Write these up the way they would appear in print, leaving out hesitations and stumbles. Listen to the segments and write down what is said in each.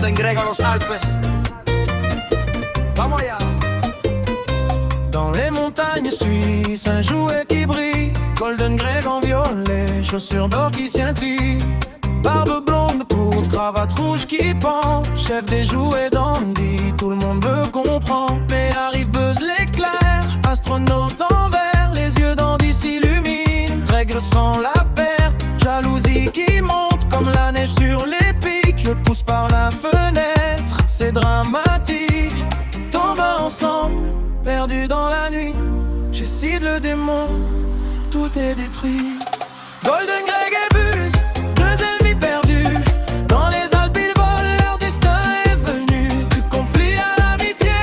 Golden Greg a los Alpes. Vamos allá. Dans les montagnes suisses, un jouet qui brille. Golden Greg en violet, chaussures d'or qui scintillent. Barbe blonde pour cravate rouge qui pend. Chef des jouets dandy, tout le monde me comprend. Mais arrive Buzz l'éclair, astronaute en vert. Les yeux dandy s'illuminent, règle sans la perte. Jalousie qui monte comme la neige sur les pics. Le pousse par la fenêtre, c'est dramatique. Tombe ensemble, perdu dans la nuit. J'essaie le démon, tout est détruit. Golden Greg et Buzz, deux ennemis perdus. Dans les Alpes ils volent, leur destin est venu. Du conflit à l'amitié,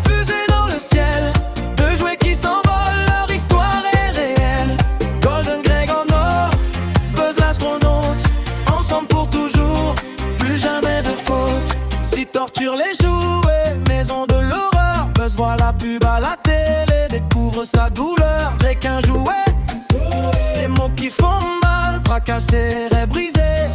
fusée dans le ciel. Deux jouets qui s'envolent, leur histoire est réelle. Golden Greg en or, Buzz l'astronaute. Ensemble pour toujours, plus jamais de faute. Si torture les jouets, maison de l'horreur. Buzz voit la pub à la télé, découvre sa douleur. Dès qu'un jouet, les mots qui font mal, bras cassés, rêves brisés.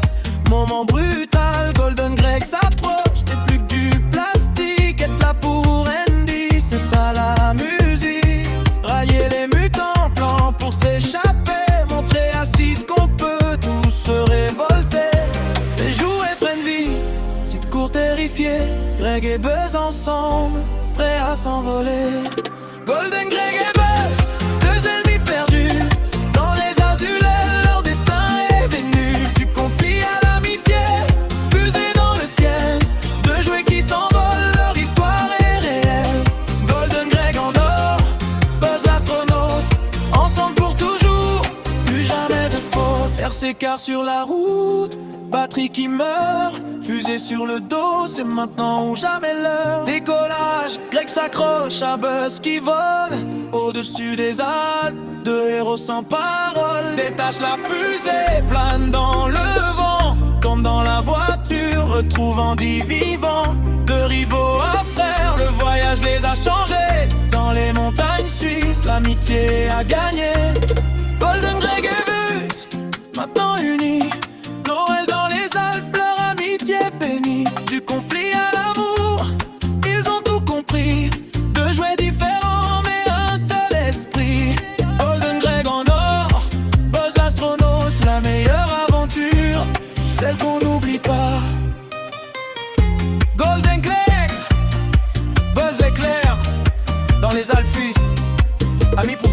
Moment brutal, Golden Greg s'approche. T'es plus que du plastique, être là pour Andy, c'est ça la musique. Railler les mutants, plan pour s'échapper. Montrer à Sid qu'on peut tous se révolter. Les jouets prennent vie, Sid court terrifié. Greg et Buzz ensemble, prêts à s'envoler. Golden Greg et Buzz, deux ennemis perdus. Dans les adultes, leur destin est venu. Du conflit à l'amitié, fusée dans le ciel. Deux jouets qui s'envolent, leur histoire est réelle. Golden Greg en or, Buzz l'astronaute. Ensemble pour toujours, plus jamais de faute. RC-car sur la route, batterie qui meurt. Fusée sur le dos, c'est maintenant ou jamais l'heure. Décollage, Greg s'accroche à Buzz qui vole. Au-dessus des Alpes, deux héros sans parole. Détache la fusée, plane dans le vent. Tombe dans la voiture, retrouve Andy vivant. Deux rivaux à faire, le voyage les a changés. Dans les montagnes suisses, l'amitié a gagné. Golden Greg et Buzz, maintenant unis. Noël dans les Alpes, leur amitié bénie. Du conflit à l'amour, ils ont tout compris. Deux jouets différents mais un seul esprit. Golden Greg en or, Buzz l'astronaute. La meilleure aventure, celle qu'on n'oublie pas. Golden Greg, Buzz l'éclair. Dans les Alpes suisses, amis pour